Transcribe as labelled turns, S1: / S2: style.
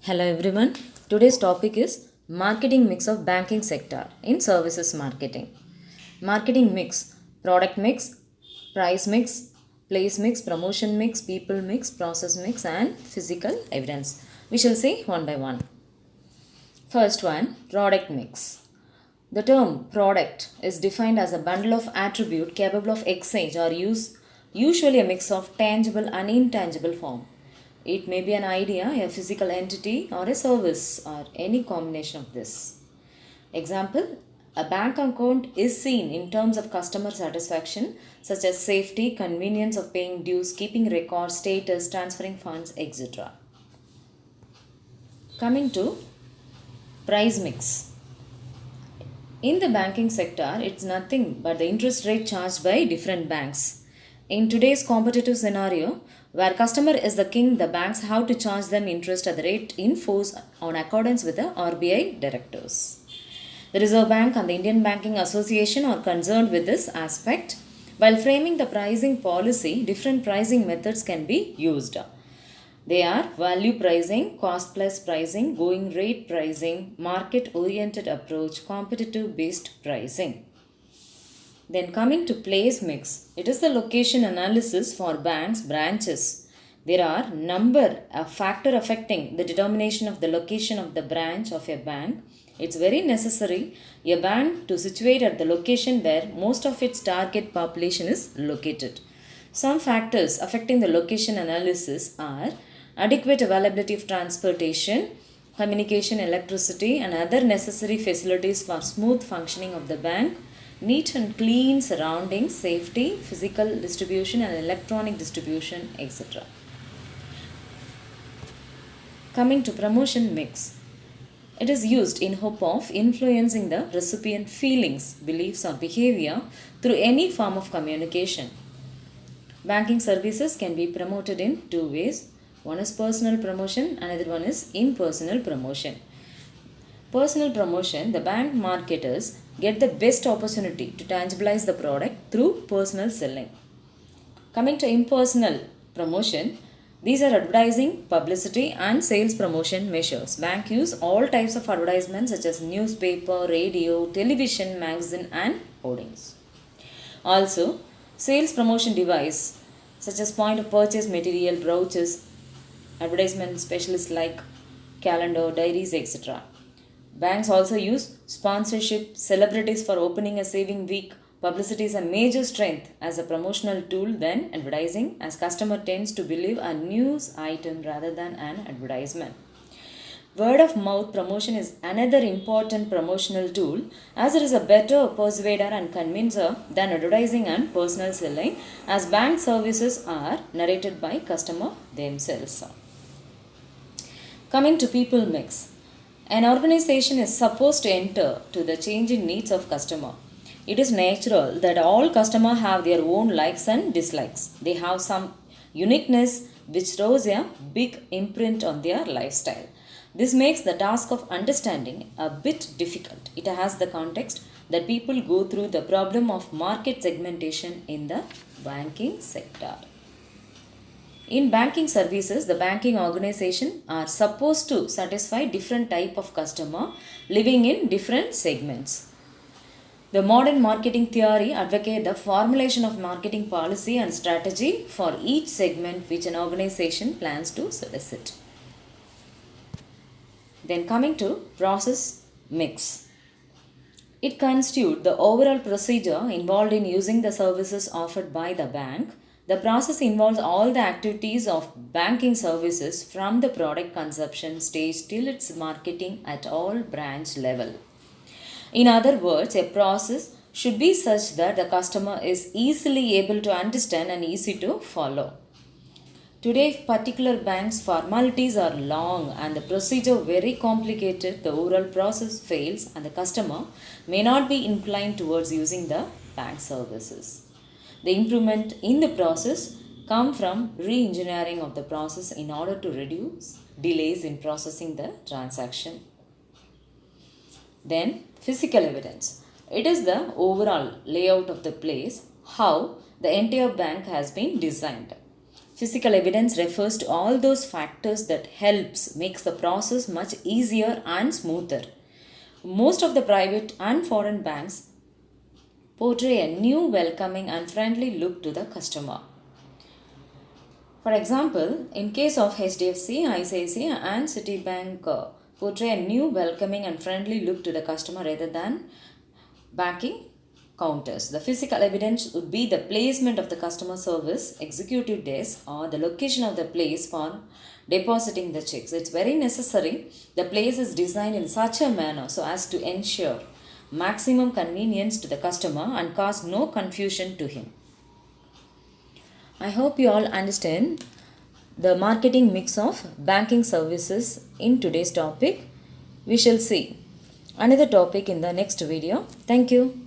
S1: Hello everyone. Today's topic is marketing mix of banking sector in services marketing. Marketing mix, product mix, price mix, place mix, promotion mix, people mix, process mix and physical evidence. We shall see one by one. First one, product mix. The term product is defined as a bundle of attribute capable of exchange or use, usually a mix of tangible and intangible form. It may be an idea, a physical entity, or a service, or any combination of this. Example, a bank account is seen in terms of customer satisfaction, such as safety, convenience of paying dues, keeping records, status, transferring funds, etc. Coming to price mix. In the banking sector, it's nothing but the interest rate charged by different banks. In today's competitive scenario, where customer is the king, the banks have to charge them interest at the rate in force on accordance with the RBI directives. The Reserve Bank and the Indian Banking Association are concerned with this aspect. While framing the pricing policy, different pricing methods can be used. They are value pricing, cost plus pricing, going rate pricing, market oriented approach, competitive based pricing. Then coming to place mix, it is the location analysis for banks branches. There are a factor affecting the determination of the location of the branch of a bank. It's very necessary a bank to situate at the location where most of its target population is located. Some factors affecting the location analysis are adequate availability of transportation, communication, electricity, and other necessary facilities for smooth functioning of the bank, neat and clean surroundings, safety, physical distribution, and electronic distribution, etc. Coming to promotion mix. It is used in hope of influencing the recipient feelings, beliefs, or behavior through any form of communication. Banking services can be promoted in two ways. One is personal promotion, another one is impersonal promotion. Personal promotion, the bank marketers get the best opportunity to tangibilize the product through personal selling. Coming to impersonal promotion, these are advertising, publicity and sales promotion measures. Bank use all types of advertisements such as newspaper, radio, television, magazine and hoardings. Also, sales promotion device such as point of purchase material, brochures, advertisement specialists like calendar, diaries, etc. Banks also use sponsorship, celebrities for opening a saving week. Publicity is a major strength as a promotional tool than advertising, as customer tends to believe a news item rather than an advertisement. Word of mouth promotion is another important promotional tool, as it is a better persuader and convincer than advertising and personal selling, as bank services are narrated by customer themselves. Coming to people mix. An organization is supposed to enter to the changing needs of customer. It is natural that all customers have their own likes and dislikes. They have some uniqueness which throws a big imprint on their lifestyle. This makes the task of understanding a bit difficult. It has the context that people go through the problem of market segmentation in the banking sector. In banking services, the banking organization are supposed to satisfy different type of customer living in different segments. The modern marketing theory advocates the formulation of marketing policy and strategy for each segment which an organization plans to solicit. Then coming to process mix. It constitutes the overall procedure involved in using the services offered by the bank. The process involves all the activities of banking services from the product conception stage till its marketing at all branch level. In other words, a process should be such that the customer is easily able to understand and easy to follow. Today, if particular banks' formalities are long and the procedure very complicated, the overall process fails and the customer may not be inclined towards using the bank services. The improvement in the process come from re-engineering of the process in order to reduce delays in processing the transaction. Then physical evidence. It is the overall layout of the place, how the entire bank has been designed. Physical evidence refers to all those factors that makes the process much easier and smoother. Most of the private and foreign banks portray a new, welcoming, and friendly look to the customer. For example, in case of HDFC, ICICI, and Citibank, portray a new, welcoming, and friendly look to the customer rather than banking counters. The physical evidence would be the placement of the customer service executive desk or the location of the place for depositing the checks. It's very necessary the place is designed in such a manner so as to ensure maximum convenience to the customer and cause no confusion to him. I hope you all understand the marketing mix of banking services in today's topic. We shall see another topic in the next video. Thank you.